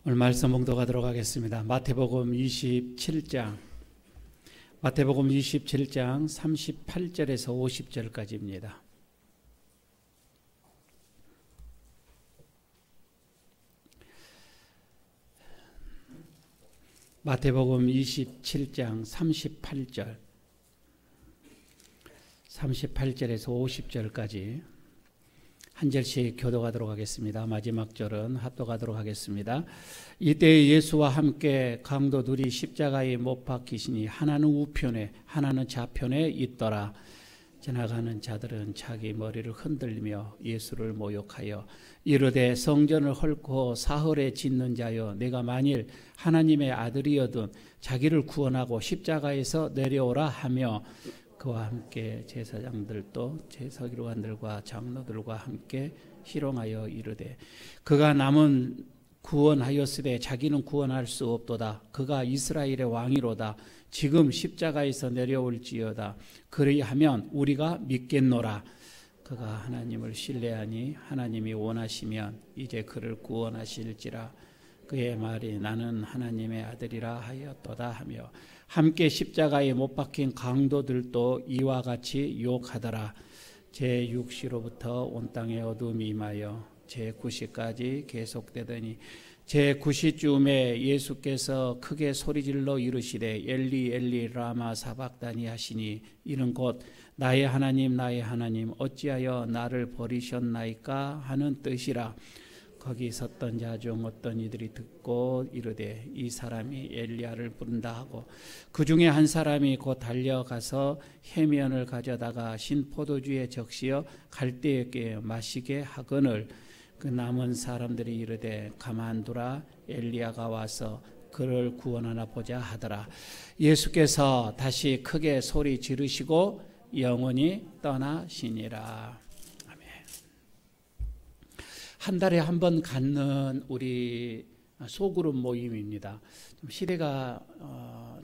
오늘 말씀 봉독하도록 하겠습니다. 마태복음 27장 38절에서 50절까지입니다. 마태복음 27장 38절에서 50절까지 한 절씩 교독하도록 하겠습니다. 마지막 절은 합독하도록 하겠습니다. 이때 예수와 함께 강도 둘이 십자가에 못 박히시니 하나는 우편에 하나는 좌편에 있더라. 지나가는 자들은 자기 머리를 흔들며 예수를 모욕하여 이르되 성전을 헐고 사흘에 짓는 자여, 내가 만일 하나님의 아들이어든 자기를 구원하고 십자가에서 내려오라 하며, 그와 함께 제사장들도 제사기관들과 장로들과 함께 희롱하여 이르되, 그가 남은 구원하였으되 자기는 구원할 수 없도다. 그가 이스라엘의 왕이로다. 지금 십자가에서 내려올지어다. 그리하면 우리가 믿겠노라. 그가 하나님을 신뢰하니 하나님이 원하시면 이제 그를 구원하실지라. 그의 말이 나는 하나님의 아들이라 하였도다 하며, 함께 십자가에 못 박힌 강도들도 이와 같이 욕하더라. 제6시로부터 온 땅에 어둠이 임하여 제9시까지 계속되더니 제9시쯤에 예수께서 크게 소리질러 이르시되 엘리 엘리 라마 사박다니 하시니, 이는 곧 나의 하나님 나의 하나님 어찌하여 나를 버리셨나이까 하는 뜻이라. 거기 섰던 자 중 어떤 이들이 듣고 이르되 이 사람이 엘리야를 부른다 하고, 그 중에 한 사람이 곧 달려가서 해면을 가져다가 신포도주에 적시어 갈대에게 마시게 하거늘, 그 남은 사람들이 이르되 가만두라, 엘리야가 와서 그를 구원하나 보자 하더라. 예수께서 다시 크게 소리 지르시고 영원히 떠나시니라. 한 달에 한 번 갖는 우리 소그룹 모임입니다. 좀 시대가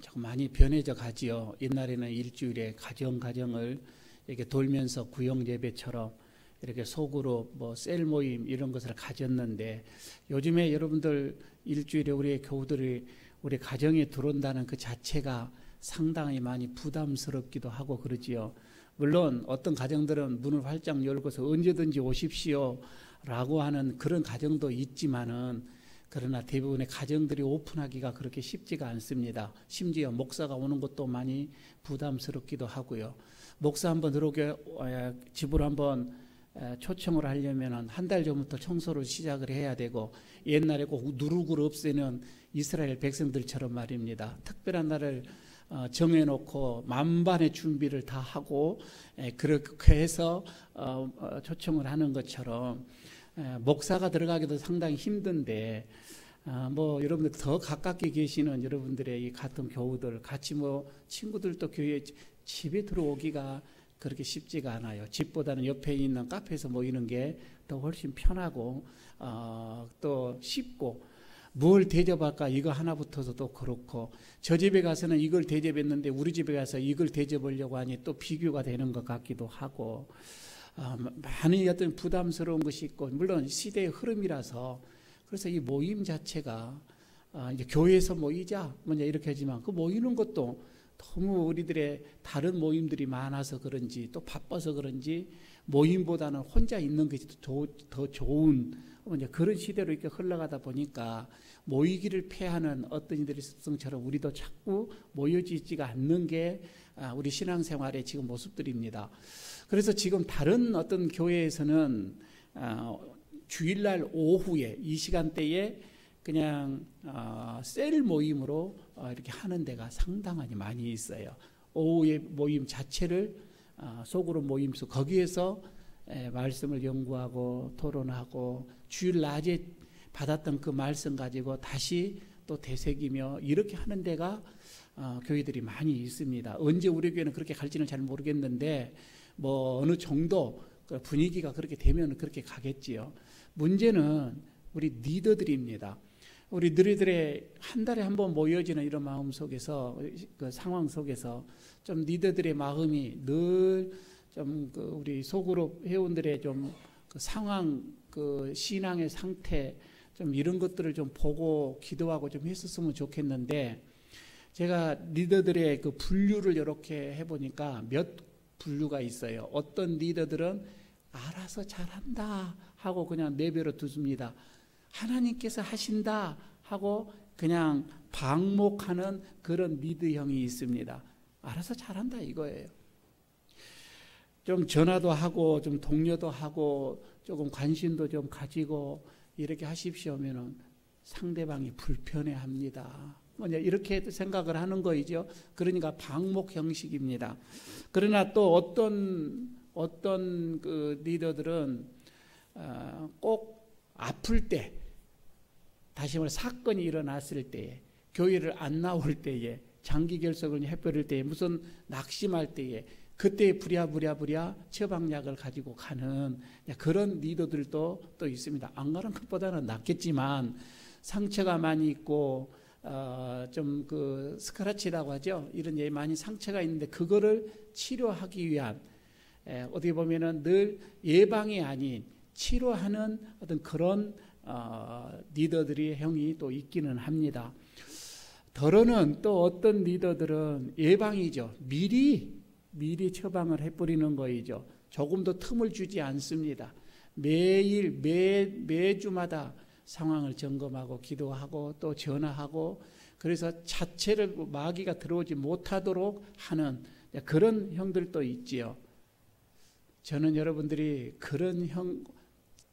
조금 많이 변해져 가지요. 옛날에는 일주일에 가정을 이렇게 돌면서 구역 예배처럼 이렇게 소그룹 셀 모임 이런 것을 가졌는데, 요즘에 여러분들 일주일에 우리 교우들이 우리 가정에 들어온다는 그 자체가 상당히 많이 부담스럽기도 하고 그러지요. 물론 어떤 가정들은 문을 활짝 열고서 언제든지 오십시오 라고 하는 그런 가정도 있지만은, 그러나 대부분의 가정들이 오픈하기가 그렇게 쉽지가 않습니다. 심지어 목사가 오는 것도 많이 부담스럽기도 하고요. 목사 한번 들어오게 집으로 한번 초청을 하려면 한 달 전부터 청소를 시작을 해야 되고, 옛날에 꼭 누룩을 없애는 이스라엘 백성들처럼 말입니다. 특별한 날을 정해놓고 만반의 준비를 다 하고 그렇게 해서 초청을 하는 것처럼 목사가 들어가기도 상당히 힘든데, 여러분들 더 가깝게 계시는 여러분들의 이 같은 교우들 같이 친구들도 교회 집에 들어오기가 그렇게 쉽지가 않아요. 집보다는 옆에 있는 카페에서 모이는 게 더 훨씬 편하고 또 쉽고, 뭘 대접할까 이거 하나부터도 그렇고, 저 집에 가서는 이걸 대접했는데 우리 집에 가서 이걸 대접하려고 하니 또 비교가 되는 것 같기도 하고, 많은 어떤 부담스러운 것이 있고, 물론 시대의 흐름이라서 그래서 이 모임 자체가 이제 교회에서 모이자 이렇게 하지만, 그 모이는 것도 너무 우리들의 다른 모임들이 많아서 그런지 또 바빠서 그런지 모임보다는 혼자 있는 것이 더 좋은 그런 시대로 이렇게 흘러가다 보니까 모이기를 패하는 어떤 이들의 습성처럼 우리도 자꾸 모여지지가 않는 게 우리 신앙생활의 지금 모습들입니다. 그래서 지금 다른 어떤 교회에서는 주일날 오후에 이 시간대에 그냥 셀 모임으로 이렇게 하는 데가 상당히 많이 있어요. 오후의 모임 자체를 속으로 모임수, 거기에서 말씀을 연구하고 토론하고 주일 낮에 받았던 그 말씀 가지고 다시 또 되새기며 이렇게 하는 데가 교회들이 많이 있습니다. 언제 우리 교회는 그렇게 갈지는 잘 모르겠는데 어느 정도 분위기가 그렇게 되면 그렇게 가겠지요. 문제는 우리 리더들입니다. 우리 너희들의 한 달에 한 번 모여지는 이런 마음 속에서, 그 상황 속에서 좀 리더들의 마음이 늘 좀 우리 소그룹 회원들의 좀 그 상황, 그 신앙의 상태, 좀 이런 것들을 좀 보고 기도하고 좀 했었으면 좋겠는데, 제가 리더들의 그 분류를 이렇게 해보니까 몇 분류가 있어요. 어떤 리더들은 알아서 잘한다 하고 그냥 내버려 두습니다. 하나님께서 하신다 하고 그냥 방목하는 그런 리더형이 있습니다. 알아서 잘한다 이거예요. 좀 전화도 하고 좀 동료도 하고 조금 관심도 좀 가지고 이렇게 하십시오면은 상대방이 불편해합니다. 이렇게 생각을 하는 거이죠. 그러니까 방목 형식입니다. 그러나 또 어떤 그 리더들은 꼭 아플 때, 다시 말해 사건이 일어났을 때에, 교회를 안 나올 때에, 장기 결석을 해버릴 때에, 무슨 낙심할 때에, 그때 부랴부랴 처방약을 가지고 가는 그런 리더들도 또 있습니다. 안 가는 것보다는 낫겠지만 상처가 많이 있고 좀 그 스크래치라고 하죠. 이런 예 많이 상처가 있는데 그거를 치료하기 위한 어떻게 보면은 늘 예방이 아닌 치료하는 어떤 그런 리더들이 형이 또 있기는 합니다. 더러는 또 어떤 리더들은 예방이죠. 미리 처방을 해버리는 거이죠. 조금도 틈을 주지 않습니다. 매일 매주마다 상황을 점검하고 기도하고 또 전화하고, 그래서 자체를 마귀가 들어오지 못하도록 하는 그런 형들도 있지요. 저는 여러분들이 그런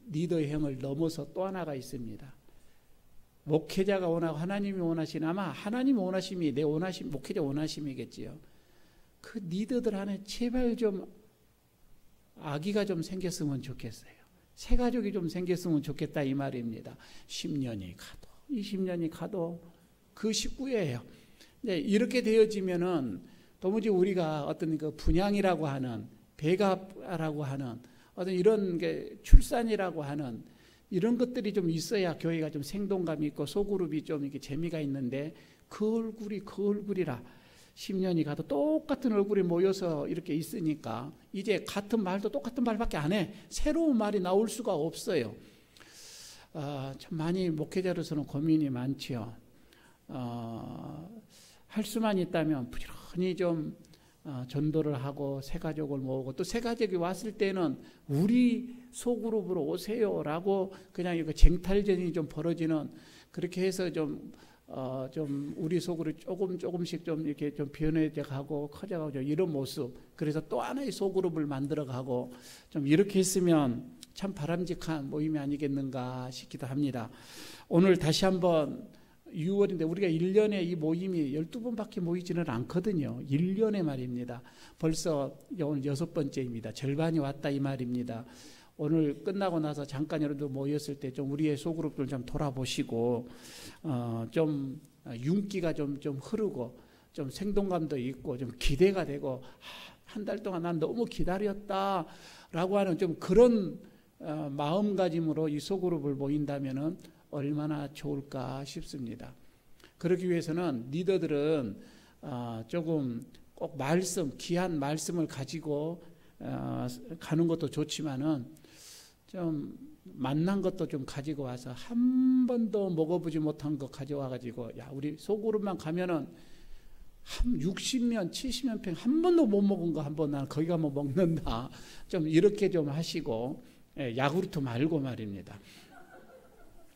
리더의 형을 넘어서 또 하나가 있습니다. 목회자가 원하고 하나님이 원하시는, 아마 하나님이 원하심이 내 원하심, 목회자 원하심이겠지요. 그 리더들 안에 제발 좀 아기가 좀 생겼으면 좋겠어요. 새 가족이 좀 생겼으면 좋겠다 이 말입니다. 10년이 가도 20년이 가도 그 식구예요. 네, 이렇게 되어지면은 도무지 우리가 어떤 그 분양이라고 하는, 배가라고 하는 어떤 이런 게 출산이라고 하는 이런 것들이 좀 있어야 교회가 좀 생동감이 있고 소그룹이 좀 이렇게 재미가 있는데, 그 얼굴이라 10년이 가도 똑같은 얼굴이 모여서 이렇게 있으니까 이제 같은 말도 똑같은 말밖에 안 해. 새로운 말이 나올 수가 없어요. 참 많이 목회자로서는 고민이 많지요. 할 수만 있다면 부지런히 좀 전도를 하고 새 가족을 모으고, 또 새 가족이 왔을 때는 우리 소그룹으로 오세요라고 그냥 이거 쟁탈전이 좀 벌어지는, 그렇게 해서 좀 우리 속으로 조금씩 좀 이렇게 좀 변해져 가고 커져가고 이런 모습, 그래서 또 하나의 소그룹을 만들어 가고 좀 이렇게 했으면 참 바람직한 모임이 아니겠는가 싶기도 합니다. 오늘 다시 한번 6월인데 우리가 1년에 이 모임이 12번밖에 모이지는 않거든요. 1년에 말입니다. 벌써 오늘 6번째입니다. 절반이 왔다 이 말입니다. 오늘 끝나고 나서 잠깐 여러분들 모였을 때 좀 우리의 소그룹들 좀 돌아보시고 좀 윤기가 좀 흐르고 좀 생동감도 있고 좀 기대가 되고, 한 달 동안 난 너무 기다렸다라고 하는 좀 그런 마음가짐으로 이 소그룹을 모인다면은 얼마나 좋을까 싶습니다. 그러기 위해서는 리더들은 조금 꼭 귀한 말씀을 가지고 가는 것도 좋지만은 좀 만난 것도 좀 가지고 와서 한 번도 먹어보지 못한 거 가져와 가지고, 야 우리 소그룹만 가면은 한 60년 70년 평 한 번도 못 먹은 거 한번 난 거기 가면 먹는다, 좀 이렇게 좀 하시고, 야구르트 말고 말입니다.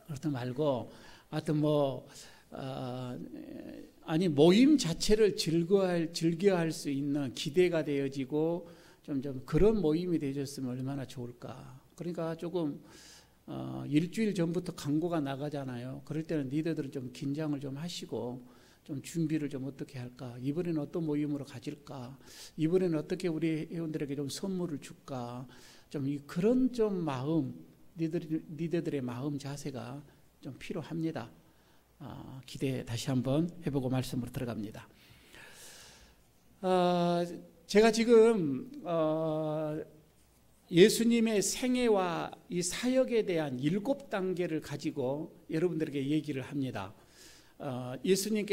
야구르트 말고 하여튼 아니 모임 자체를 즐겨할 수 있는 기대가 되어지고 좀 그런 모임이 되셨으면 얼마나 좋을까. 그러니까 조금 일주일 전부터 광고가 나가잖아요. 그럴 때는 리더들은 좀 긴장을 좀 하시고 좀 준비를 좀 어떻게 할까, 이번에는 어떤 모임으로 가질까, 이번에는 어떻게 우리 회원들에게 좀 선물을 줄까, 좀 그런 좀 마음, 리더들의 마음 자세가 좀 필요합니다. 기대 다시 한번 해보고 말씀으로 들어갑니다. 제가 지금 예수님의 생애와 이 사역에 대한 7단계를 가지고 여러분들에게 얘기를 합니다. 예수님이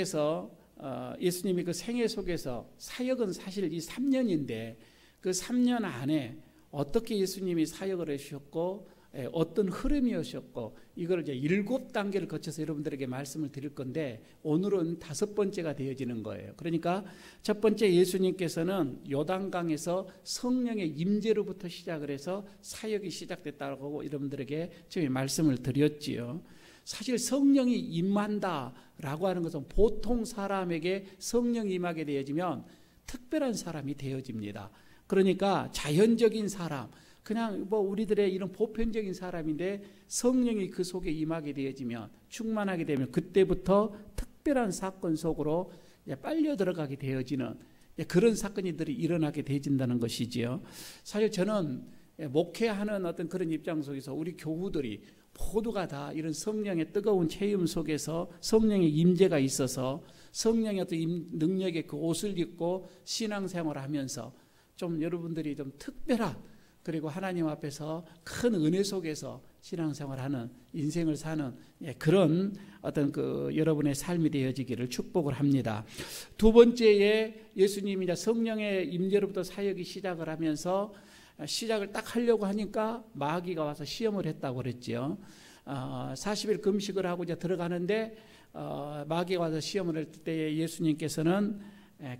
그 생애 속에서, 사역은 사실 이 3년인데 그 3년 안에 어떻게 예수님이 사역을 해주셨고 어떤 흐름이었었고, 이걸 이제 7단계를 거쳐서 여러분들에게 말씀을 드릴 건데, 오늘은 5번째가 되어지는 거예요. 그러니까 첫 번째, 예수님께서는 요단강에서 성령의 임재로부터 시작을 해서 사역이 시작됐다고 여러분들에게 처음에 말씀을 드렸지요. 사실 성령이 임한다라고 하는 것은 보통 사람에게 성령이 임하게 되어지면 특별한 사람이 되어집니다. 그러니까 자연적인 사람, 그냥 뭐 우리들의 이런 보편적인 사람인데 성령이 그 속에 임하게 되어지면, 충만하게 되면 그때부터 특별한 사건 속으로 빨려 들어가게 되어지는 그런 사건들이 일어나게 되어진다는 것이지요. 사실 저는 목회하는 어떤 그런 입장 속에서 우리 교우들이 모두가 다 이런 성령의 뜨거운 체험 속에서 성령의 임재가 있어서 성령의 어떤 능력의 그 옷을 입고 신앙생활을 하면서 좀 여러분들이 좀 특별한, 그리고 하나님 앞에서 큰 은혜 속에서 신앙생활하는, 인생을 사는 그런 어떤 그 여러분의 삶이 되어지기를 축복을 합니다. 두 번째에 예수님이 이제 성령의 임재로부터 사역이 시작을 하면서 시작을 딱 하려고 하니까 마귀가 와서 시험을 했다고 그랬죠. 40일 금식을 하고 이제 들어가는데 마귀가 와서 시험을 할 때 예수님께서는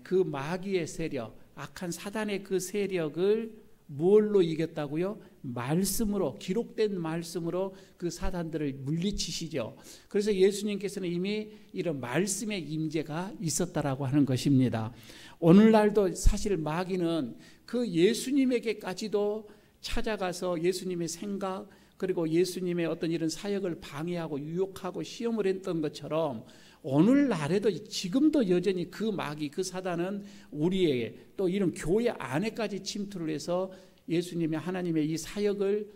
그 마귀의 세력, 악한 사단의 그 세력을 뭘로 이겼다고요? 말씀으로, 기록된 말씀으로 그 사단들을 물리치시죠. 그래서 예수님께서는 이미 이런 말씀의 임재가 있었다라고 하는 것입니다. 오늘날도 사실 마귀는 그 예수님에게까지도 찾아가서 예수님의 생각, 그리고 예수님의 어떤 이런 사역을 방해하고 유혹하고 시험을 했던 것처럼 오늘날에도 지금도 여전히 그 마귀, 그 사단은 우리에게 또 이런 교회 안에까지 침투를 해서 예수님의, 하나님의 이 사역을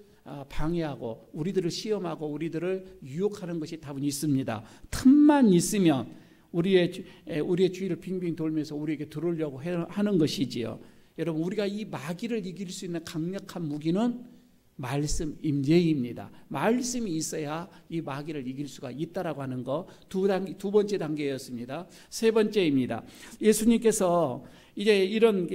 방해하고 우리들을 시험하고 우리들을 유혹하는 것이 다분 있습니다. 틈만 있으면 우리의 주위를 빙빙 돌면서 우리에게 들어오려고 하는 것이지요. 여러분, 우리가 이 마귀를 이길 수 있는 강력한 무기는 말씀 임재입니다. 말씀이 있어야 이 마귀를 이길 수가 있다라고 하는 거 두 번째 단계였습니다. 세 번째입니다. 예수님께서 이제 이런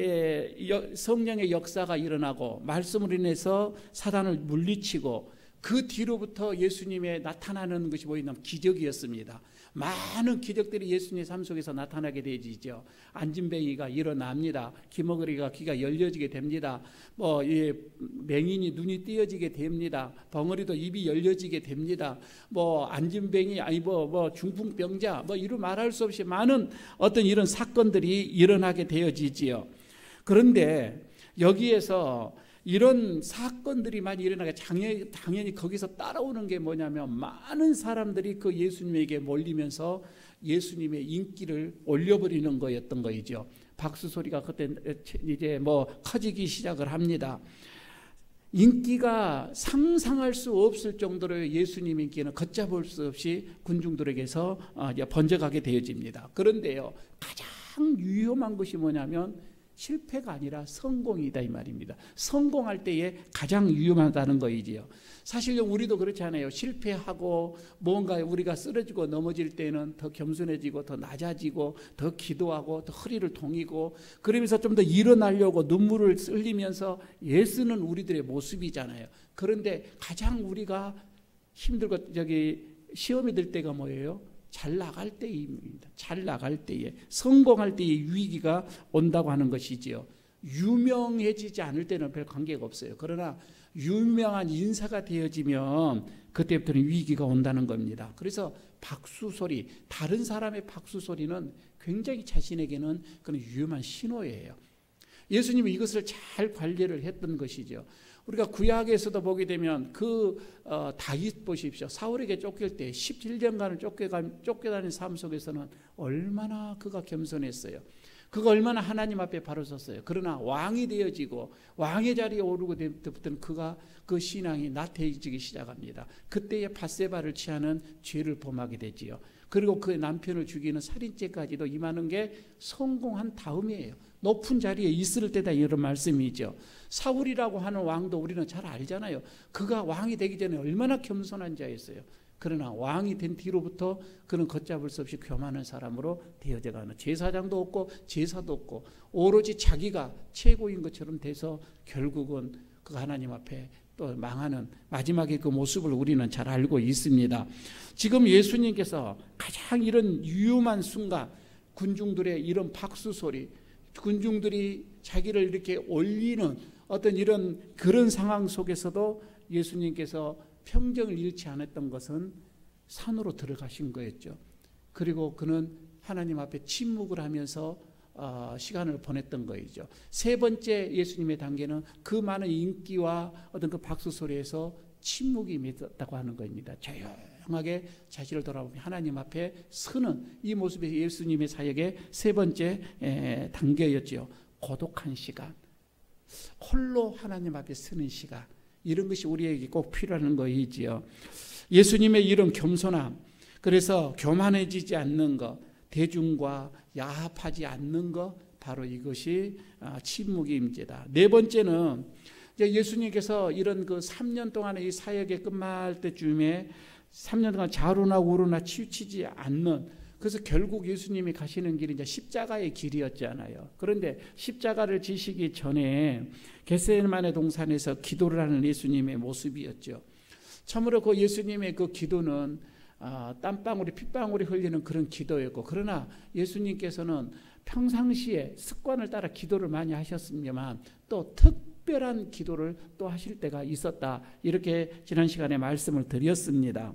성령의 역사가 일어나고 말씀으로 인해서 사단을 물리치고 그 뒤로부터 예수님의 나타나는 것이 뭐냐면 기적이었습니다. 많은 기적들이 예수님의 삶 속에서 나타나게 되지죠. 안진뱅이가 일어납니다. 기머거리가 귀가 열려지게 됩니다. 맹인이 눈이 띄어지게 됩니다. 벙어리도 입이 열려지게 됩니다. 안진뱅이, 중풍병자, 이루 말할 수 없이 많은 어떤 이런 사건들이 일어나게 되어지지요. 그런데 여기에서 이런 사건들이 많이 일어나게 당연히 거기서 따라오는 게 뭐냐면 많은 사람들이 그 예수님에게 몰리면서 예수님의 인기를 올려버리는 거였던 거이죠. 박수 소리가 그때 이제 커지기 시작을 합니다. 인기가 상상할 수 없을 정도로 예수님 인기는 걷잡을 수 없이 군중들에게서 번져가게 되어집니다. 그런데요, 가장 위험한 것이 뭐냐면 실패가 아니라 성공이다 이 말입니다. 성공할 때에 가장 위험하다는 거이지요. 사실 우리도 그렇잖아요. 실패하고 뭔가 우리가 쓰러지고 넘어질 때는 더 겸손해지고 더 낮아지고 더 기도하고 더 허리를 동이고 그러면서 좀 더 일어나려고 눈물을 흘리면서 애쓰는 우리들의 모습이잖아요. 그런데 가장 우리가 힘들고 시험이 들 때가 뭐예요? 잘 나갈 때입니다. 잘 나갈 때에, 성공할 때의 위기가 온다고 하는 것이지요. 유명해지지 않을 때는 별 관계가 없어요. 그러나 유명한 인사가 되어지면 그때부터는 위기가 온다는 겁니다. 그래서 박수 소리, 다른 사람의 박수 소리는 굉장히 자신에게는 그런 위험한 신호예요. 예수님은 이것을 잘 관리를 했던 것이죠. 우리가 구약에서도 보게 되면 다윗 보십시오. 사울에게 쫓길 때 17년간을 쫓겨다닌 삶 속에서는 얼마나 그가 겸손했어요. 그가 얼마나 하나님 앞에 바로 섰어요. 그러나 왕이 되어지고 왕의 자리에 오르고 때부터는 그가 그 신앙이 나태해지기 시작합니다. 그때에 밧세바를 취하는 죄를 범하게 되지요. 그리고 그 남편을 죽이는 살인죄까지도 임하는 게 성공한 다음이에요. 높은 자리에 있을 때다 이런 말씀이죠. 사울이라고 하는 왕도 우리는 잘 알잖아요. 그가 왕이 되기 전에 얼마나 겸손한 자였어요. 그러나 왕이 된 뒤로부터 그는 걷잡을 수 없이 교만한 사람으로 되어져가는, 제사장도 없고 제사도 없고 오로지 자기가 최고인 것처럼 돼서 결국은 그 하나님 앞에 또 망하는 마지막에 그 모습을 우리는 잘 알고 있습니다. 지금 예수님께서 가장 이런 위험한 순간, 군중들의 이런 박수 소리, 군중들이 자기를 이렇게 올리는 어떤 이런 그런 상황 속에서도 예수님께서 평정을 잃지 않았던 것은 산으로 들어가신 거였죠. 그리고 그는 하나님 앞에 침묵을 하면서 시간을 보냈던 거이죠. 세 번째 예수님의 단계는 그 많은 인기와 어떤 그 박수 소리에서 침묵이 맺었다고 하는 겁니다. 조용하게 자신을 돌아보며 하나님 앞에 서는 이 모습이 예수님의 사역의 세 번째 단계였죠. 고독한 시간, 홀로 하나님 앞에 서는 시간, 이런 것이 우리에게 꼭 필요한 것이지요. 예수님의 이런 겸손함, 그래서 교만해지지 않는 것, 대중과 야합하지 않는 것, 바로 이것이 침묵의 임재다. 네 번째는 예수님께서 이런 그 3년 동안의 이 사역의 끝말 때쯤에 3년 동안 좌로나 우로나 치우치지 않는, 그래서 결국 예수님이 가시는 길이 이제 십자가의 길이었잖아요. 그런데 십자가를 지시기 전에 겟세마네 동산에서 기도를 하는 예수님의 모습이었죠. 참으로 그 예수님의 그 기도는 땀방울이 핏방울이 흘리는 그런 기도였고, 그러나 예수님께서는 평상시에 습관을 따라 기도를 많이 하셨습니다만 또 특별한 기도를 또 하실 때가 있었다, 이렇게 지난 시간에 말씀을 드렸습니다.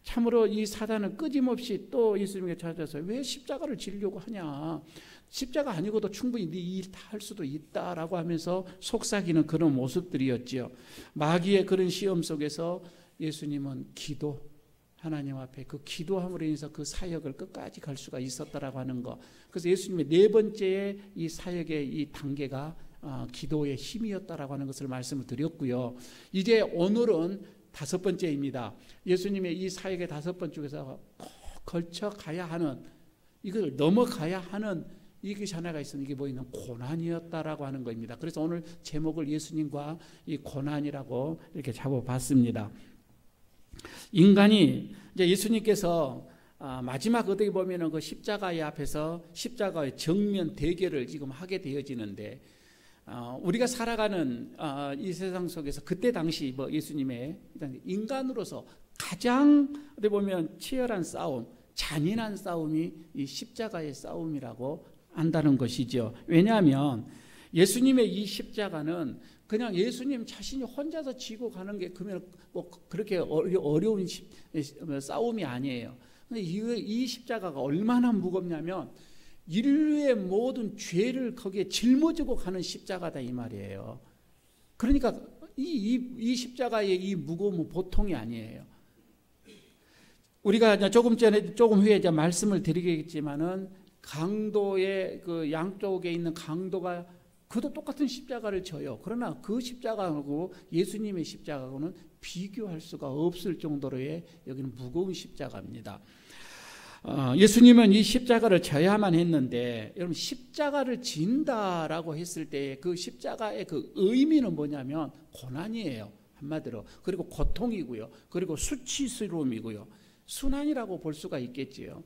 참으로 이 사단은 끊임없이 또 예수님께 찾아서 왜 십자가를 지려고 하냐, 십자가 아니고도 충분히 네 일 다 할 수도 있다라고 하면서 속삭이는 그런 모습들이었지요. 마귀의 그런 시험 속에서 예수님은 기도, 하나님 앞에 그 기도함으로 인해서 그 사역을 끝까지 갈 수가 있었다라고 하는 것. 그래서 예수님의 네 번째의 이 사역의 이 단계가 기도의 힘이었다라고 하는 것을 말씀을 드렸고요. 이제 오늘은 다섯 번째입니다. 예수님의 이 사역의 다섯 번째 중에서 꼭 걸쳐 가야 하는, 이걸 넘어가야 하는 이것이 하나가 있으면 이게 뭐냐면 고난이었다라고 하는 겁니다. 그래서 오늘 제목을 예수님과 이 고난이라고 이렇게 잡아봤습니다. 인간이 이제 예수님께서 마지막 어떻게 보면은 그 십자가의 앞에서 십자가의 정면 대결을 지금 하게 되어지는데, 우리가 살아가는 이 세상 속에서 그때 당시 뭐 예수님의 인간으로서 가장 어떻게 보면 치열한 싸움, 잔인한 싸움이 이 십자가의 싸움이라고 한다는 것이죠. 왜냐하면 예수님의 이 십자가는 그냥 예수님 자신이 혼자서 지고 가는 게 그러면 뭐 그렇게 어려운 싸움이 아니에요. 근데 이 십자가가 얼마나 무겁냐면 인류의 모든 죄를 거기에 짊어지고 가는 십자가다 이 말이에요. 그러니까 이 십자가의 이 무거움은 보통이 아니에요. 우리가 조금 후에 이제 말씀을 드리겠지만은 강도의 그 양쪽에 있는 강도가 그도 똑같은 십자가를 져요. 그러나 그 십자가하고 예수님의 십자가하고는 비교할 수가 없을 정도로의 여기는 무거운 십자가입니다. 예수님은 이 십자가를 져야만 했는데, 여러분 십자가를 진다라고 했을 때 그 십자가의 그 의미는 뭐냐면 고난이에요. 한마디로. 그리고 고통이고요. 그리고 수치스러움이고요. 순환이라고 볼 수가 있겠지요.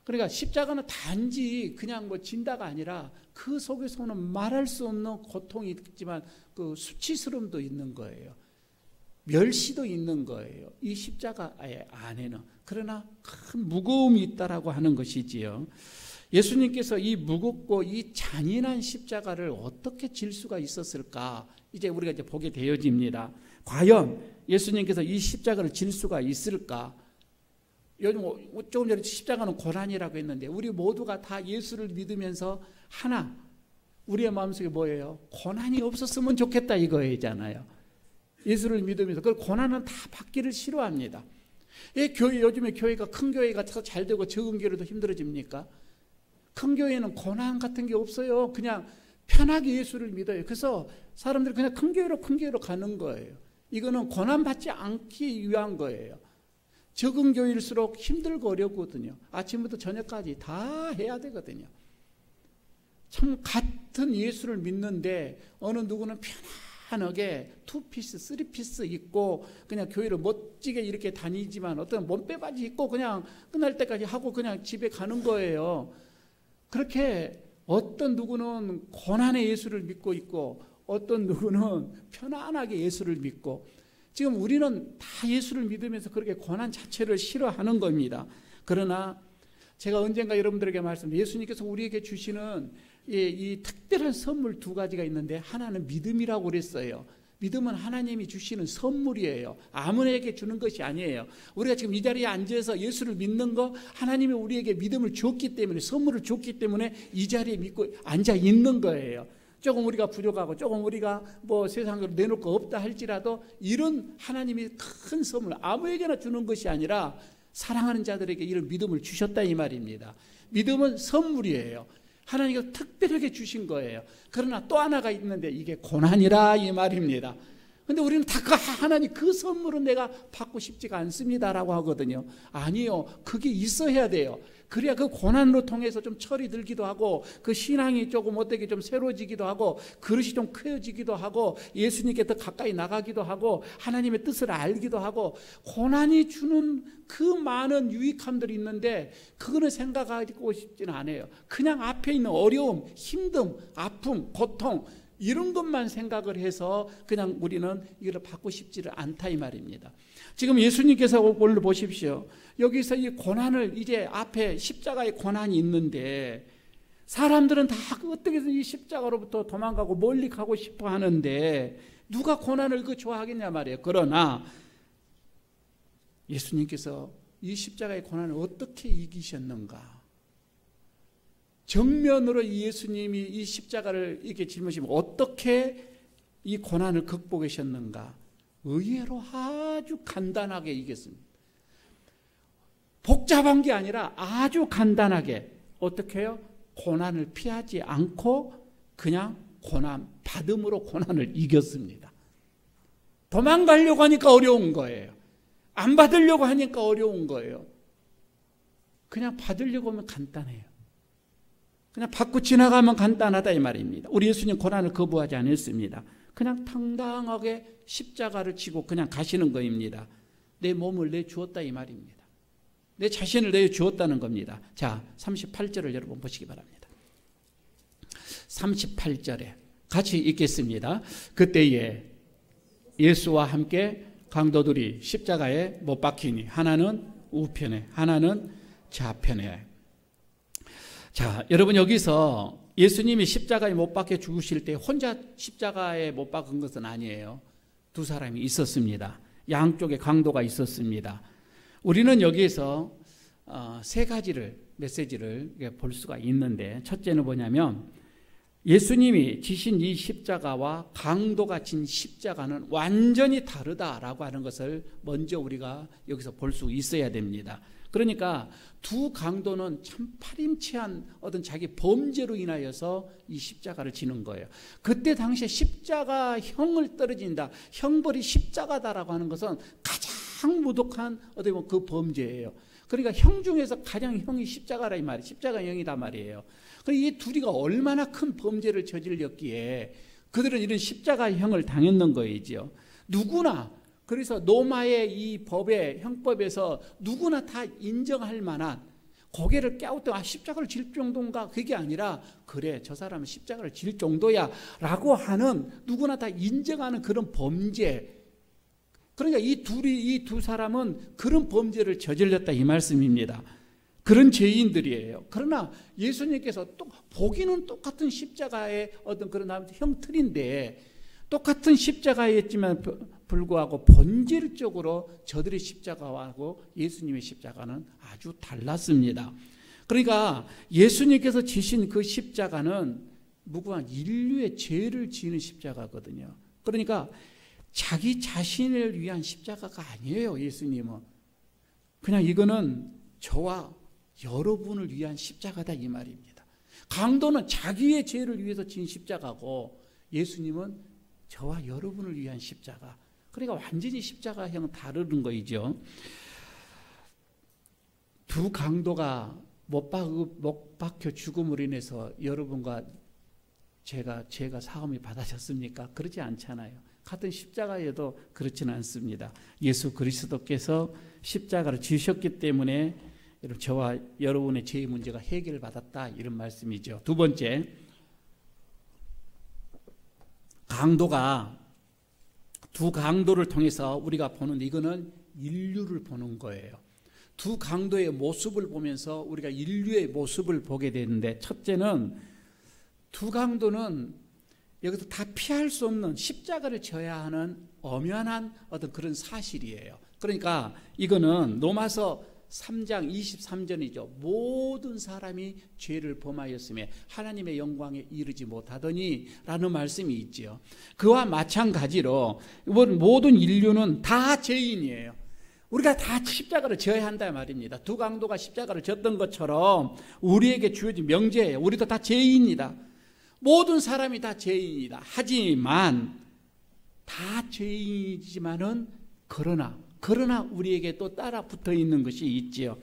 그러니까 십자가는 단지 그냥 뭐 진다가 아니라 그 속에서는 말할 수 없는 고통이 있지만 그 수치스러움도 있는 거예요. 멸시도 있는 거예요. 이 십자가의 안에는. 그러나 큰 무거움이 있다라고 하는 것이지요. 예수님께서 이 무겁고 이 잔인한 십자가를 어떻게 질 수가 있었을까? 이제 우리가 이제 보게 되어집니다. 과연 예수님께서 이 십자가를 질 수가 있을까? 요즘 조금 전에 십자가는 고난이라고 했는데 우리 모두가 다 예수를 믿으면서 하나 우리의 마음속에 뭐예요? 고난이 없었으면 좋겠다 이거잖아요. 예수를 믿으면서 그 고난은 다 받기를 싫어합니다. 요즘에 교회가 큰 교회가 잘 되고 적은 교회도 힘들어집니까? 큰 교회는 고난 같은 게 없어요. 그냥 편하게 예수를 믿어요. 그래서 사람들이 그냥 큰 교회로 가는 거예요. 이거는 고난 받지 않기 위한 거예요. 적은 교회일수록 힘들고 어렵거든요. 아침부터 저녁까지 다 해야 되거든요. 참 같은 예수를 믿는데 어느 누구는 편안하게 2피스, 3피스 입고 그냥 교회를 멋지게 이렇게 다니지만 어떤 몸빼바지 입고 그냥 끝날 때까지 하고 그냥 집에 가는 거예요. 그렇게 어떤 누구는 고난의 예수를 믿고 있고 어떤 누구는 편안하게 예수를 믿고 지금 우리는 다 예수를 믿으면서 그렇게 고난 자체를 싫어하는 겁니다. 그러나 제가 언젠가 여러분들에게 말씀드린 예수님께서 우리에게 주시는 이 특별한 선물 두 가지가 있는데 하나는 믿음이라고 그랬어요. 믿음은 하나님이 주시는 선물이에요. 아무에게 주는 것이 아니에요. 우리가 지금 이 자리에 앉아서 예수를 믿는 거 하나님이 우리에게 믿음을 줬기 때문에 선물을 줬기 때문에 이 자리에 믿고 앉아 있는 거예요. 조금 우리가 부족하고 조금 우리가 뭐 세상으로 내놓을 거 없다 할지라도 이런 하나님이 큰 선물 아무에게나 주는 것이 아니라 사랑하는 자들에게 이런 믿음을 주셨다 이 말입니다. 믿음은 선물이에요. 하나님께서 특별하게 주신 거예요. 그러나 또 하나가 있는데 이게 고난이라 이 말입니다. 근데 우리는 다 하나님 그 선물은 내가 받고 싶지가 않습니다라고 하거든요. 아니요. 그게 있어야 돼요. 그래야 그 고난으로 통해서 좀 철이 들기도 하고 그 신앙이 조금 어떻게 좀 새로워지기도 하고 그릇이 좀 커지기도 하고 예수님께 더 가까이 나가기도 하고 하나님의 뜻을 알기도 하고 고난이 주는 그 많은 유익함들이 있는데 그거는 생각하고 싶지는 않아요. 그냥 앞에 있는 어려움, 힘듦, 아픔, 고통 이런 것만 생각을 해서 그냥 우리는 이걸 받고 싶지를 않다 이 말입니다. 지금 예수님께서 오늘 보십시오. 여기서 이 고난을 이제 앞에 십자가의 고난이 있는데 사람들은 다 어떻게든 이 십자가로부터 도망가고 멀리 가고 싶어 하는데 누가 고난을 그 좋아하겠냐 말이에요. 그러나 예수님께서 이 십자가의 고난을 어떻게 이기셨는가? 정면으로 예수님이 이 십자가를 이렇게 짊으시면 어떻게 이 고난을 극복하셨는가? 의외로 아주 간단하게 이겼습니다. 복잡한 게 아니라 아주 간단하게 어떻게 해요? 고난을 피하지 않고 그냥 고난 받음으로 고난을 이겼습니다. 도망가려고 하니까 어려운 거예요. 안 받으려고 하니까 어려운 거예요. 그냥 받으려고 하면 간단해요. 그냥 받고 지나가면 간단하다 이 말입니다. 우리 예수님 고난을 거부하지 않았습니다. 그냥 당당하게 십자가를 지고 그냥 가시는 거입니다. 내 몸을 내주었다 이 말입니다. 내 자신을 내주었다는 겁니다. 자, 38절을 여러분 보시기 바랍니다. 38절에 같이 읽겠습니다. 그때에 예수와 함께 강도들이 십자가에 못 박히니 하나는 우편에 하나는 좌편에. 자, 여러분 여기서 예수님이 십자가에 못 박혀 죽으실 때 혼자 십자가에 못 박은 것은 아니에요. 두 사람이 있었습니다. 양쪽에 강도가 있었습니다. 우리는 여기에서 세 가지를 메시지를 볼 수가 있는데 첫째는 뭐냐면 예수님이 지신 이 십자가와 강도가 진 십자가는 완전히 다르다라고 하는 것을 먼저 우리가 여기서 볼 수 있어야 됩니다. 그러니까 두 강도는 참 파렴치한 어떤 자기 범죄로 인하여서 이 십자가를 지는 거예요. 그때 당시에 십자가형을 떨어진다, 형벌이 십자가다라고 하는 것은 가장 무독한 어떻게 보면 그 범죄예요. 그러니까 형 중에서 가장 형이 십자가라 이 말이에요. 십자가형이다 말이에요. 이 둘이가 얼마나 큰 범죄를 저질렀기에 그들은 이런 십자가형을 당했는 거이지요. 누구나 그래서 로마의 이 법의 형법에서 누구나 다 인정할 만한 고개를 깨우쳐 십자가를 질 정도인가 그게 아니라 그래 저 사람은 십자가를 질 정도야 라고 하는 누구나 다 인정하는 그런 범죄. 그러니까 이 두 사람은 그런 범죄를 저질렀다 이 말씀입니다. 그런 죄인들이에요. 그러나 예수님께서 또 보기는 똑같은 십자가의 어떤 그런 형틀인데 똑같은 십자가였지만 불구하고 본질적으로 저들의 십자가하고 예수님의 십자가는 아주 달랐습니다. 그러니까 예수님께서 지신 그 십자가는 무고한 인류의 죄를 지는 십자가거든요. 그러니까 자기 자신을 위한 십자가가 아니에요. 예수님은 그냥 이거는 저와 여러분을 위한 십자가다 이 말입니다. 강도는 자기의 죄를 위해서 진 십자가고 예수님은 저와 여러분을 위한 십자가. 그러니까 완전히 십자가형 다르는 거이죠. 두 강도가 못 박혀 죽음으로 인해서 여러분과 죄가 사함이 받아졌습니까? 그렇지 않잖아요. 같은 십자가에도 그렇지는 않습니다. 예수 그리스도께서 십자가를 지셨기 때문에 저와 여러분의 죄의 문제가 해결받았다 이런 말씀이죠. 두 번째, 강도가 두 강도를 통해서 우리가 보는, 이거는 인류를 보는 거예요. 두 강도의 모습을 보면서 우리가 인류의 모습을 보게 되는데, 첫째는 두 강도는 여기서 다 피할 수 없는 십자가를 져야 하는 엄연한 어떤 그런 사실이에요. 그러니까 이거는 로마서 3장 23절이죠. 모든 사람이 죄를 범하였으며 하나님의 영광에 이르지 못하더니 라는 말씀이 있죠. 그와 마찬가지로 모든 인류는 다 죄인이에요. 우리가 다 십자가를 져야 한다 말입니다. 두 강도가 십자가를 졌던 것처럼 우리에게 주어진 명제예요. 우리도 다 죄인이다. 모든 사람이 다 죄인이다. 하지만 다 죄인이지만은 그러나 우리에게 또 따라 붙어 있는 것이 있지요.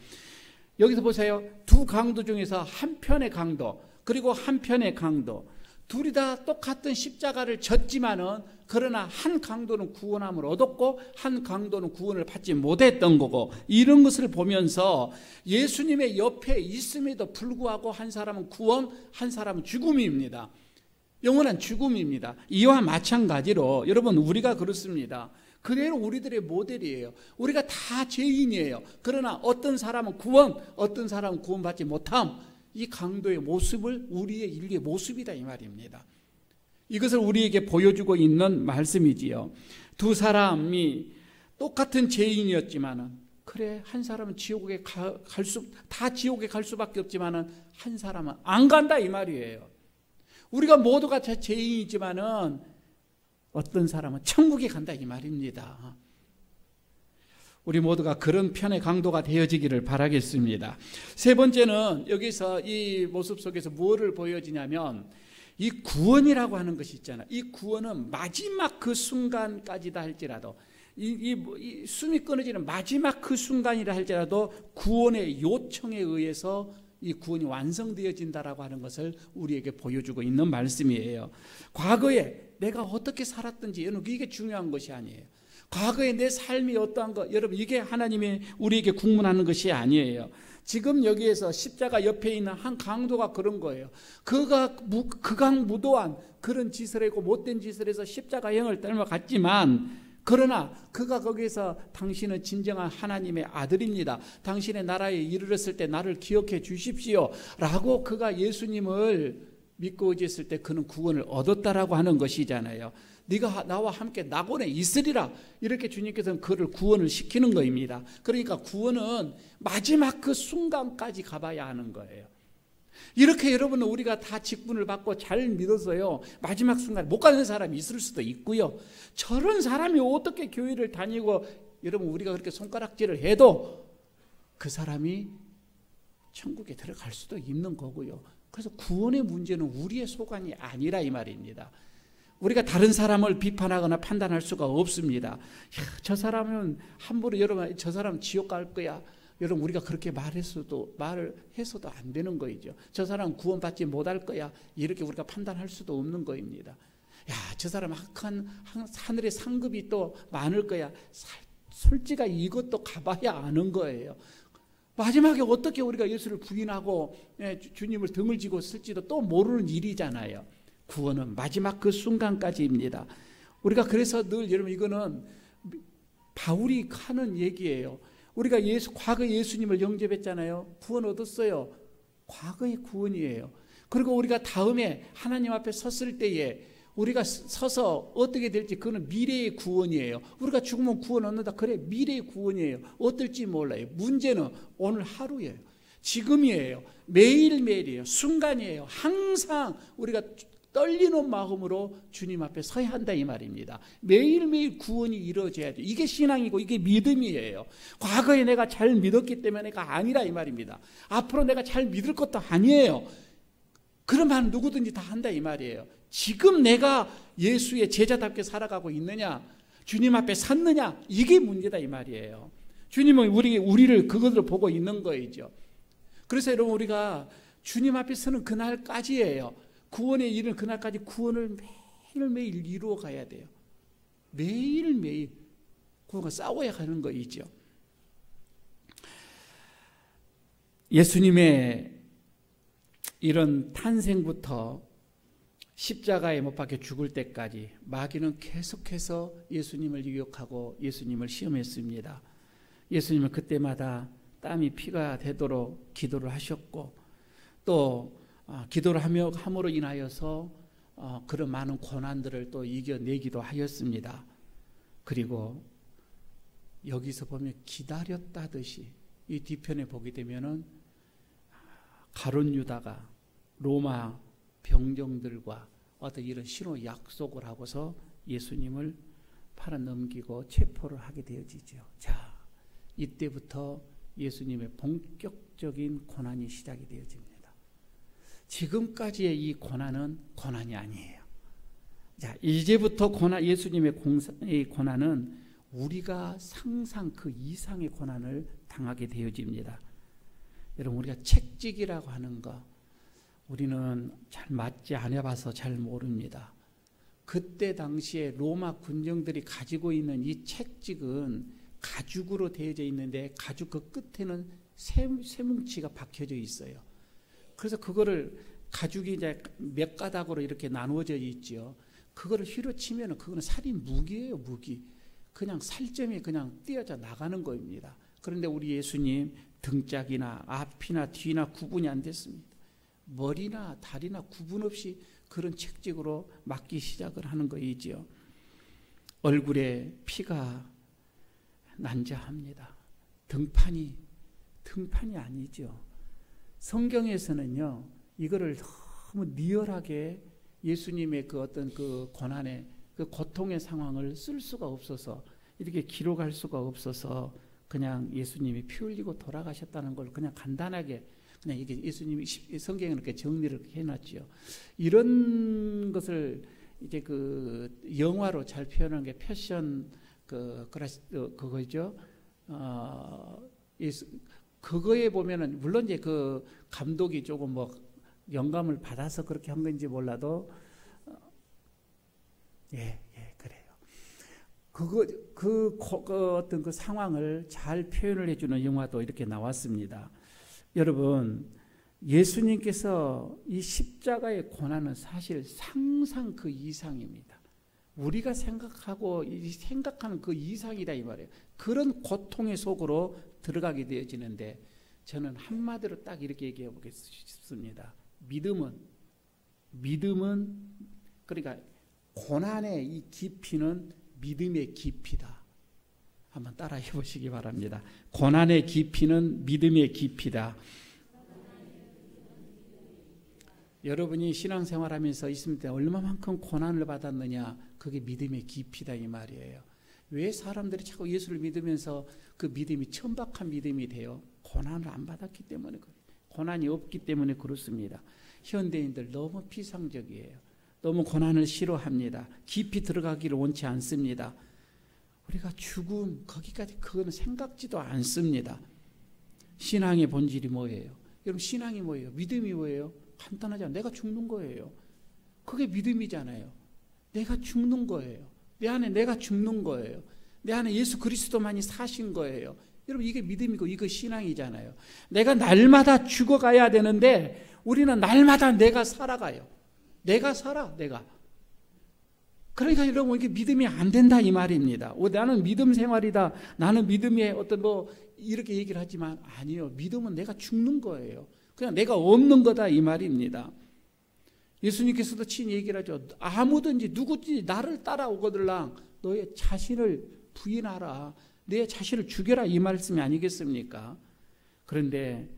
여기서 보세요. 두 강도 중에서 한편의 강도, 그리고 한편의 강도, 둘이 다 똑같은 십자가를 졌지만은 그러나 한 강도는 구원함을 얻었고 한 강도는 구원을 받지 못했던 거고, 이런 것을 보면서 예수님의 옆에 있음에도 불구하고 한 사람은 구원, 한 사람은 죽음입니다. 영원한 죽음입니다. 이와 마찬가지로 여러분, 우리가 그렇습니다. 그대로 우리들의 모델이에요. 우리가 다 죄인이에요. 그러나 어떤 사람은 구원, 어떤 사람은 구원받지 못함, 이 강도의 모습을 우리의 인류의 모습이다 이 말입니다. 이것을 우리에게 보여주고 있는 말씀이지요. 두 사람이 똑같은 죄인이었지만은, 그래 한 사람은 지옥에 다 지옥에 갈 수밖에 없지만은 한 사람은 안 간다 이 말이에요. 우리가 모두가 다 죄인이지만은 어떤 사람은 천국에 간다 이 말입니다. 우리 모두가 그런 편의 강도가 되어지기를 바라겠습니다. 세 번째는 여기서 이 모습 속에서 무엇을 보여지냐면, 이 구원이라고 하는 것이 있잖아요. 이 구원은 마지막 그 순간까지다 할지라도, 이 숨이 끊어지는 마지막 그 순간이라 할지라도 구원의 요청에 의해서 이 구원이 완성되어진다라고 하는 것을 우리에게 보여주고 있는 말씀이에요. 과거에 내가 어떻게 살았든지, 여러분 이게 중요한 것이 아니에요. 과거에 내 삶이 어떠한 것, 여러분 이게 하나님이 우리에게 국문하는 것이 아니에요. 지금 여기에서 십자가 옆에 있는 한 강도가 그런 거예요. 그가 극악무도한 그런 짓을 했고 못된 짓을 해서 십자가형을 닮아갔지만, 그러나 그가 거기에서 당신은 진정한 하나님의 아들입니다. 당신의 나라에 이르렀을 때 나를 기억해 주십시오 라고 그가 예수님을 믿고 의지했을 때 그는 구원을 얻었다라고 하는 것이잖아요. 네가 나와 함께 낙원에 있으리라, 이렇게 주님께서는 그를 구원을 시키는 것입니다. 그러니까 구원은 마지막 그 순간까지 가봐야 하는 거예요. 이렇게 여러분은 우리가 다 직분을 받고 잘 믿어서요, 마지막 순간 못 가는 사람이 있을 수도 있고요. 저런 사람이 어떻게 교회를 다니고, 여러분 우리가 그렇게 손가락질을 해도 그 사람이 천국에 들어갈 수도 있는 거고요. 그래서 구원의 문제는 우리의 소관이 아니라 이 말입니다. 우리가 다른 사람을 비판하거나 판단할 수가 없습니다. 야, 저 사람은 함부로, 여러분 저 사람은 지옥 갈 거야, 여러분 우리가 그렇게 말을 해서도 안 되는 거이죠. 저 사람은 구원받지 못할 거야, 이렇게 우리가 판단할 수도 없는 거입니다. 야, 저 사람 하늘의 상급이 또 많을 거야, 솔직히 이것도 가봐야 아는 거예요. 마지막에 어떻게 우리가 예수를 부인하고 주님을 등을 지고 쓸지도 또 모르는 일이잖아요. 구원은 마지막 그 순간까지입니다. 우리가 그래서 늘, 여러분 이거는 바울이 하는 얘기예요. 우리가 과거 예수님을 영접했잖아요. 구원 얻었어요. 과거의 구원이에요. 그리고 우리가 다음에 하나님 앞에 섰을 때에 우리가 서서 어떻게 될지, 그거는 미래의 구원이에요. 우리가 죽으면 구원 얻는다, 그래 미래의 구원이에요. 어떨지 몰라요. 문제는 오늘 하루예요. 지금이에요. 매일매일이에요. 순간이에요. 항상 우리가 떨리는 마음으로 주님 앞에 서야 한다 이 말입니다. 매일매일 구원이 이루어져야죠. 이게 신앙이고 이게 믿음이에요. 과거에 내가 잘 믿었기 때문에가 아니라 이 말입니다. 앞으로 내가 잘 믿을 것도 아니에요. 그런 말은 누구든지 다 한다 이 말이에요. 지금 내가 예수의 제자답게 살아가고 있느냐, 주님 앞에 섰느냐, 이게 문제다 이 말이에요. 주님은 우리를 그것으로 보고 있는 거이죠. 그래서 여러분 우리가 주님 앞에 서는 그날까지예요. 구원에 이르는 그날까지 구원을 매일매일 이루어 가야 돼요. 매일매일 구원과 싸워야 하는 거이죠. 예수님의 이런 탄생부터 십자가에 못 박혀 죽을 때까지 마귀는 계속해서 예수님을 유혹하고 예수님을 시험했습니다. 예수님은 그때마다 땀이 피가 되도록 기도를 하셨고 또 기도를 함으로 인하여서 그런 많은 고난들을 또 이겨내기도 하였습니다. 그리고 여기서 보면 기다렸다듯이 이 뒤편에 보게 되면은 가룟 유다가 로마 병정들과 어떤 이런 신호 약속을 하고서 예수님을 팔아 넘기고 체포를 하게 되어지죠. 자, 이때부터 예수님의 본격적인 고난이 시작이 되어집니다. 지금까지의 이 고난은 고난이 아니에요. 자, 이제부터 예수님의 이 고난은 우리가 상상 그 이상의 고난을 당하게 되어집니다. 여러분, 우리가 책직이라고 하는 거 우리는 잘 맞지 않아 봐서 잘 모릅니다. 그때 당시에 로마 군정들이 가지고 있는 이 책직은 가죽으로 되어져 있는데 가죽 그 끝에는 쇠뭉치가 박혀져 있어요. 그래서 그거를 가죽이 이제 몇 가닥으로 이렇게 나누어져 있죠. 그거를 휘어치면은 그거는 살인 무기예요, 무기. 그냥 살점이 그냥 띄어져 나가는 겁니다. 그런데 우리 예수님 등짝이나 앞이나 뒤나 구분이 안 됐습니다. 머리나 다리나 구분 없이 그런 책직으로 맞기 시작을 하는 거이지요. 얼굴에 피가 난자합니다. 등판이 아니죠. 성경에서는요, 이거를 너무 리얼하게 예수님의 그 어떤 그 고난의 그 고통의 상황을 쓸 수가 없어서 이렇게 기록할 수가 없어서 그냥 예수님이 피 흘리고 돌아가셨다는 걸 그냥 간단하게 그냥 이게 예수님이 성경에 이렇게 정리를 해놨죠. 이런 것을 이제 그 영화로 잘 표현한 게 패션 그거죠. 그거에 보면은 물론 이제 그 감독이 조금 뭐 영감을 받아서 그렇게 한 건지 몰라도 그래요. 그 어떤 그 상황을 잘 표현을 해주는 영화도 이렇게 나왔습니다. 여러분, 예수님께서 이 십자가의 고난은 사실 상상 그 이상입니다. 우리가 생각하는 그 이상이다 이 말이에요. 그런 고통의 속으로 들어가게 되어지는데 저는 한마디로 딱 이렇게 얘기해 보겠습니다. 믿음은 그러니까 고난의 이 깊이는 믿음의 깊이다. 한번 따라해 보시기 바랍니다. 고난의 깊이는 믿음의 깊이다. 여러분이 신앙생활하면서 있을 때 얼마만큼 고난을 받았느냐, 그게 믿음의 깊이다 이 말이에요. 왜 사람들이 자꾸 예수를 믿으면서 그 믿음이 천박한 믿음이 돼요? 고난을 안 받았기 때문에 그래요. 고난이 없기 때문에 그렇습니다. 현대인들 너무 피상적이에요. 너무 고난을 싫어합니다. 깊이 들어가기를 원치 않습니다. 우리가 죽음 거기까지 그거는 생각지도 않습니다. 신앙의 본질이 뭐예요? 여러분, 신앙이 뭐예요? 믿음이 뭐예요? 간단하잖아요. 내가 죽는 거예요. 그게 믿음이잖아요. 내가 죽는 거예요. 내 안에 내가 죽는 거예요. 내 안에 예수 그리스도만이 사신 거예요. 여러분, 이게 믿음이고 이거 신앙이잖아요. 내가 날마다 죽어가야 되는데 우리는 날마다 내가 살아가요. 내가 살아, 내가. 그러니까 여러분, 이게 믿음이 안 된다 이 말입니다. 나는 믿음 생활이다. 나는 믿음의 어떤 이렇게 얘기를 하지만 아니요. 믿음은 내가 죽는 거예요. 그냥 내가 없는 거다 이 말입니다. 예수님께서도 친히 얘기를 하죠. 아무든지 누구든지 나를 따라오거들랑 너의 자신을 부인하라. 내 자신을 죽여라 이 말씀이 아니겠습니까? 그런데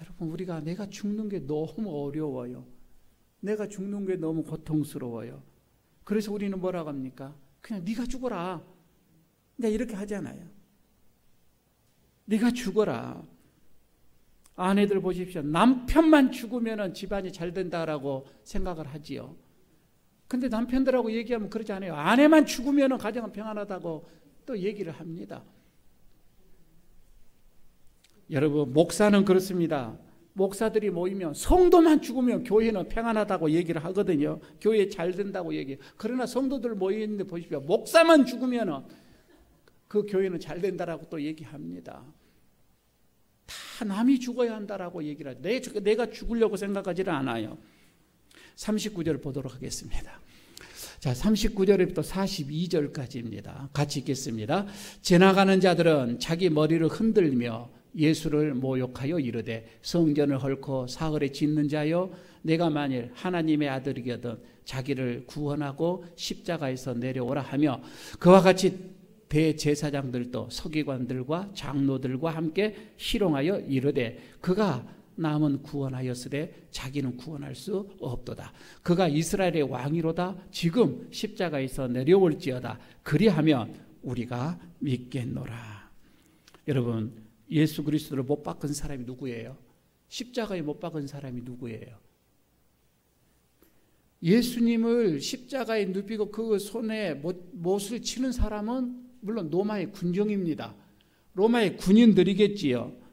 여러분, 우리가 내가 죽는 게 너무 어려워요. 내가 죽는 게 너무 고통스러워요. 그래서 우리는 뭐라고 합니까? 그냥 네가 죽어라. 내가 이렇게 하잖아요. 네가 죽어라. 아내들 보십시오. 남편만 죽으면 집안이 잘 된다라고 생각을 하지요. 근데 남편들하고 얘기하면 그러지 않아요. 아내만 죽으면 가정은 평안하다고 또 얘기를 합니다. 여러분, 목사는 그렇습니다. 목사들이 모이면 성도만 죽으면 교회는 평안하다고 얘기를 하거든요. 교회 잘 된다고 얘기해요. 그러나 성도들 모여있는데 보십시오. 목사만 죽으면 그 교회는 잘 된다라고 또 얘기합니다. 다 남이 죽어야 한다라고 얘기를 하죠. 내가 죽으려고 생각하지는 않아요. 39절 보도록 하겠습니다. 자, 39절부터 42절까지입니다. 같이 읽겠습니다. 지나가는 자들은 자기 머리를 흔들며 예수를 모욕하여 이르되 성전을 헐고 사흘에 짓는 자여 내가 만일 하나님의 아들이거든 자기를 구원하고 십자가에서 내려오라 하며 그와 같이 대제사장들도 서기관들과 장로들과 함께 희롱하여 이르되 그가 남은 구원하였으되 자기는 구원할 수 없도다. 그가 이스라엘의 왕이로다. 지금 십자가에서 내려올지어다. 그리하면 우리가 믿겠노라. 여러분, 예수 그리스도를 못 박은 사람이 누구예요? 십자가에 못 박은 사람이 누구예요? 예수님을 십자가에 눕히고 그 손에 못을 치는 사람은 물론 로마의 군정입니다. 로마의 군인들이겠지요.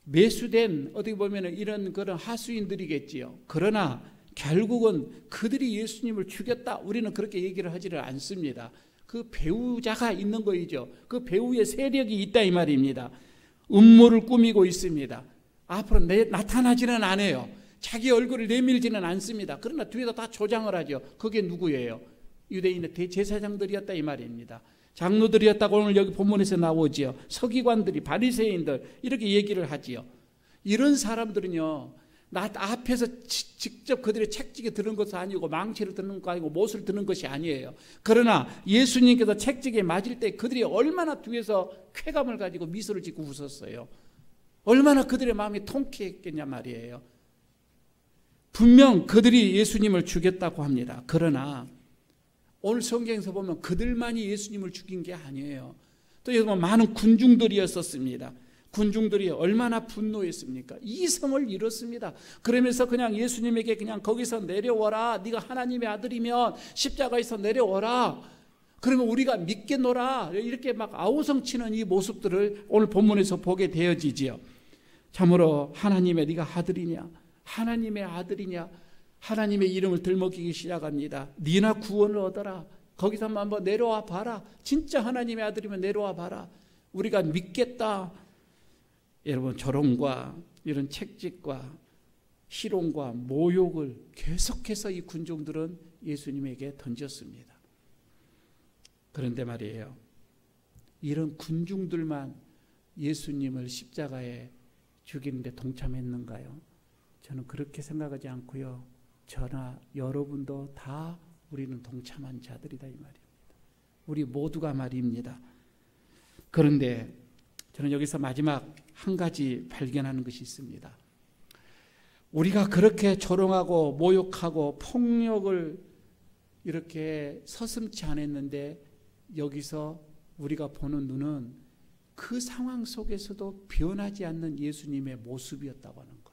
매수된 어떻게 보면 이런 그런 하수인들이겠지요. 그러나 결국은 그들이 예수님을 죽였다. 우리는 그렇게 얘기를 하지를 않습니다. 그 배우자가 있는 거이죠. 그 배우의 세력이 있다 이 말입니다. 음모를 꾸미고 있습니다. 앞으로 나타나지는 않아요. 자기 얼굴을 내밀지는 않습니다. 그러나 뒤에서 다 조장을 하죠. 그게 누구예요? 유대인의 대제사장들이었다 이 말입니다. 장로들이었다고 오늘 여기 본문에서 나오지요. 서기관들이 바리새인들 이렇게 얘기를 하지요. 이런 사람들은요, 나 앞에서 직접 그들의 책찍에 드는 것도 아니고 망치를 드는 거 아니고 못을 드는 것이 아니에요. 그러나 예수님께서 책찍에 맞을 때 그들이 얼마나 뒤에서 쾌감을 가지고 미소를 짓고 웃었어요. 얼마나 그들의 마음이 통쾌했겠냐 말이에요. 분명 그들이 예수님을 죽였다고 합니다. 그러나 오늘 성경에서 보면 그들만이 예수님을 죽인 게 아니에요. 또 여기 보면 많은 군중들이었었습니다. 군중들이 얼마나 분노했습니까? 이성을 잃었습니다. 그러면서 그냥 예수님에게 그냥 거기서 내려와라. 네가 하나님의 아들이면 십자가에서 내려와라. 그러면 우리가 믿겠노라. 이렇게 막 아우성치는 이 모습들을 오늘 본문에서 보게 되어지지요. 참으로 하나님의 네가 아들이냐? 하나님의 아들이냐? 하나님의 이름을 들먹이기 시작합니다. 네나 구원을 얻어라. 거기서 한번 내려와 봐라. 진짜 하나님의 아들이면 내려와 봐라. 우리가 믿겠다. 여러분, 조롱과 이런 책짓과 희롱과 모욕을 계속해서 이 군중들은 예수님에게 던졌습니다. 그런데 말이에요, 이런 군중들만 예수님을 십자가에 죽이는데 동참했는가요? 저는 그렇게 생각하지 않고요. 저나 여러분도 다 우리는 동참한 자들이다 이 말입니다. 우리 모두가 말입니다. 그런데 저는 여기서 마지막 한 가지 발견하는 것이 있습니다. 우리가 그렇게 조롱하고 모욕하고 폭력을 이렇게 서슴지 않았는데 여기서 우리가 보는 눈은 그 상황 속에서도 변하지 않는 예수님의 모습이었다고 하는 거예요.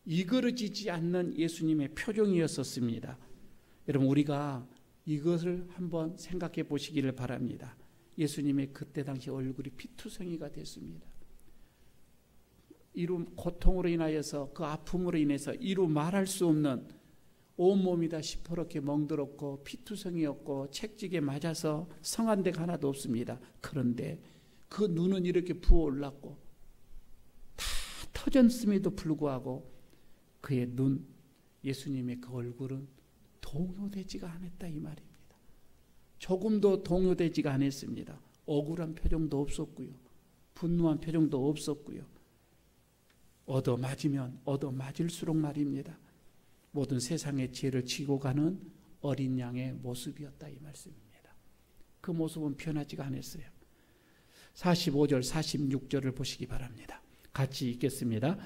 이그러지지 않는 예수님의 표정이었었습니다. 여러분, 우리가 이것을 한번 생각해 보시기를 바랍니다. 예수님의 그때 당시 얼굴이 피투성이가 됐습니다. 이루 고통으로 인하여서 그 아픔으로 인해서 이루 말할 수 없는 온몸이 다 시퍼렇게 멍들었고 피투성이었고 책찍에 맞아서 성한 데가 하나도 없습니다. 그런데 그 눈은 이렇게 부어올랐고 다 터졌음에도 불구하고 그의 눈, 예수님의 그 얼굴은 동요되지가 않았다 이 말입니다. 조금도 동요되지가 않았습니다. 억울한 표정도 없었고요. 분노한 표정도 없었고요. 얻어맞으면 얻어맞을수록 말입니다. 모든 세상의 죄를 지고 가는 어린 양의 모습이었다 이 말씀입니다. 그 모습은 변하지가 않았어요. 45절 46절을 보시기 바랍니다. 같이 읽겠습니다.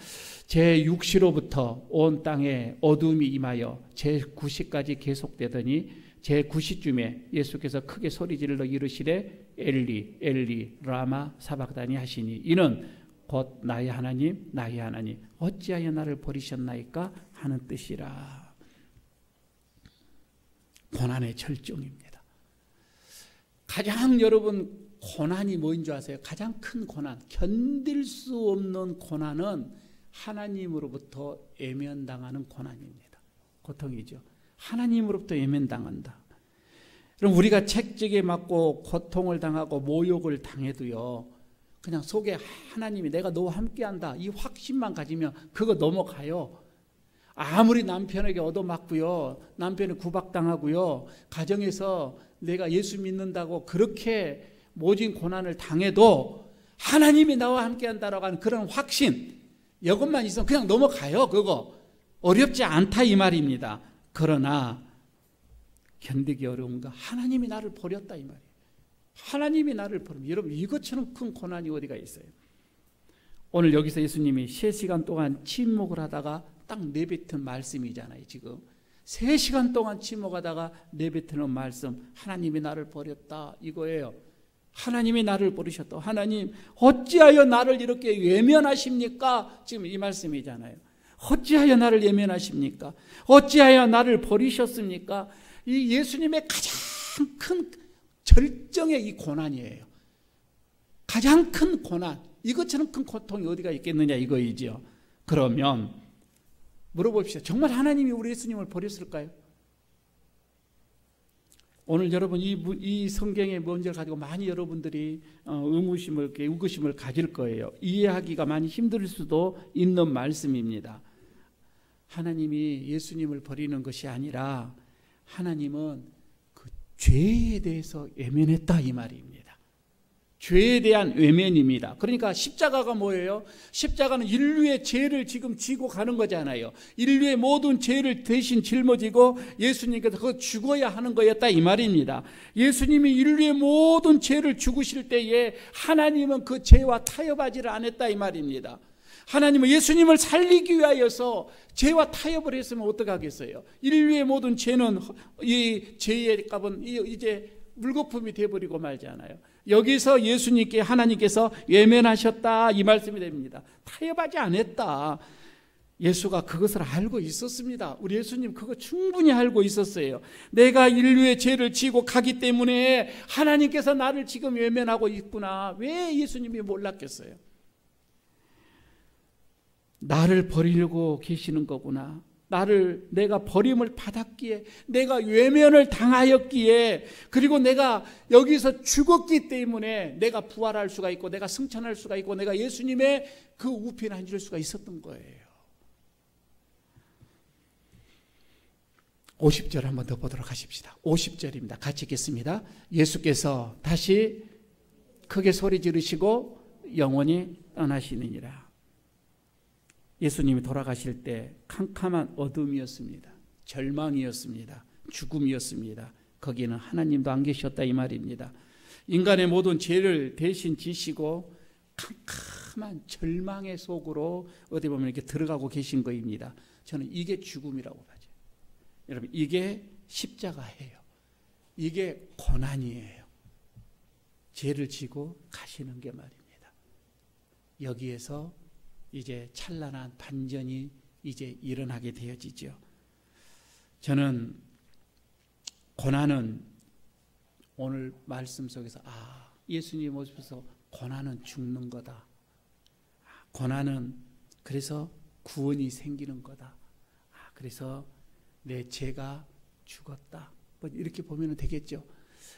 제6시로부터 온 땅에 어둠이 임하여 제9시까지 계속되더니 제9시쯤에 예수께서 크게 소리질러 이르시되 엘리 엘리 라마 사박다니 하시니 이는 곧 나의 하나님 나의 하나님 어찌하여 나를 버리셨나이까 하는 뜻이라. 고난의 절정입니다. 가장 여러분 고난이 뭐인 줄 아세요? 가장 큰 고난, 견딜 수 없는 고난은 하나님으로부터 애면당하는 고난입니다. 고통이죠. 하나님으로부터 애면당한다. 그럼 우리가 책찍에 맞고 고통을 당하고 모욕을 당해도요, 그냥 속에 하나님이 내가 너와 함께한다 이 확신만 가지면 그거 넘어가요. 아무리 남편에게 얻어맞고요, 남편이 구박당하고요, 가정에서 내가 예수 믿는다고 그렇게 모진 고난을 당해도 하나님이 나와 함께한다라고 하는 그런 확신, 이것만 있으면 그냥 넘어가요. 그거 어렵지 않다 이 말입니다. 그러나 견디기 어려운 거, 하나님이 나를 버렸다 이 말이에요. 하나님이 나를 버리면, 여러분 이것처럼 큰 고난이 어디가 있어요? 오늘 여기서 예수님이 3시간 동안 침묵을 하다가 딱 내뱉은 말씀이잖아요. 지금 3시간 동안 침묵하다가 내뱉는 말씀, 하나님이 나를 버렸다 이거예요. 하나님이 나를 버리셨다. 하나님 어찌하여 나를 이렇게 외면하십니까? 지금 이 말씀이잖아요. 어찌하여 나를 외면하십니까? 어찌하여 나를 버리셨습니까? 이 예수님의 가장 큰 절정의 이 고난이에요. 가장 큰 고난, 이것처럼 큰 고통이 어디가 있겠느냐 이거이죠. 그러면 물어봅시다. 정말 하나님이 우리 예수님을 버렸을까요? 오늘 여러분 이 성경의 문제를 가지고 많이 여러분들이 의구심을 가질 거예요. 이해하기가 많이 힘들 수도 있는 말씀입니다. 하나님이 예수님을 버리는 것이 아니라 하나님은 그 죄에 대해서 외면했다 이 말입니다. 죄에 대한 외면입니다. 그러니까 십자가가 뭐예요? 십자가는 인류의 죄를 지금 지고 가는 거잖아요. 인류의 모든 죄를 대신 짊어지고 예수님께서 그거 죽어야 하는 거였다 이 말입니다. 예수님이 인류의 모든 죄를 죽으실 때에 하나님은 그 죄와 타협하지를 않았다 이 말입니다. 하나님은 예수님을 살리기 위하여서 죄와 타협을 했으면 어떡하겠어요? 인류의 모든 죄는, 이 죄의 값은 이제 물거품이 되어버리고 말잖아요. 여기서 예수님께 하나님께서 외면하셨다 이 말씀이 됩니다. 타협하지 않았다. 예수가 그것을 알고 있었습니다. 우리 예수님 그거 충분히 알고 있었어요. 내가 인류의 죄를 지고 가기 때문에 하나님께서 나를 지금 외면하고 있구나. 왜 예수님이 몰랐겠어요? 나를 버리려고 계시는 거구나. 내가 버림을 받았기에, 내가 외면을 당하였기에, 그리고 내가 여기서 죽었기 때문에 내가 부활할 수가 있고, 내가 승천할 수가 있고, 내가 예수님의 그 우편에 앉을 수가 있었던 거예요. 50절 한번 더 보도록 하십시다. 50절입니다. 같이 읽겠습니다. 예수께서 다시 크게 소리 지르시고 영원히 떠나시느니라. 예수님이 돌아가실 때 캄캄한 어둠이었습니다. 절망이었습니다. 죽음이었습니다. 거기는 하나님도 안 계셨다 이 말입니다. 인간의 모든 죄를 대신 지시고 캄캄한 절망의 속으로 어디 보면 이렇게 들어가고 계신 거입니다. 저는 이게 죽음이라고 봐요. 여러분 이게 십자가예요. 이게 고난이에요. 죄를 지고 가시는 게 말입니다. 여기에서 이제 찬란한 반전이 이제 일어나게 되어지죠. 저는 고난은 오늘 말씀 속에서 예수님 모습에서 고난은 죽는 거다. 고난은 그래서 구원이 생기는 거다. 그래서 내 죄가 죽었다. 이렇게 보면 되겠죠.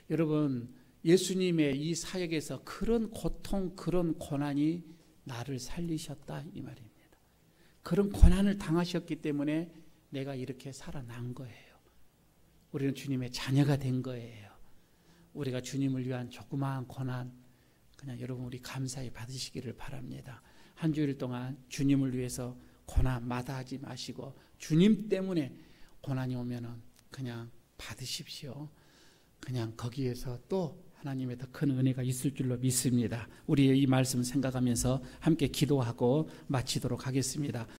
여러분 예수님의 이 사역에서 그런 고통, 그런 고난이 나를 살리셨다 이 말입니다. 그런 고난을 당하셨기 때문에 내가 이렇게 살아난 거예요. 우리는 주님의 자녀가 된 거예요. 우리가 주님을 위한 조그마한 고난 그냥 여러분 우리 감사히 받으시기를 바랍니다. 한 주일 동안 주님을 위해서 고난 마다하지 마시고 주님 때문에 고난이 오면은 그냥 받으십시오. 그냥 거기에서 또 하나님의 더 큰 은혜가 있을 줄로 믿습니다. 우리의 이 말씀 생각하면서 함께 기도하고 마치도록 하겠습니다.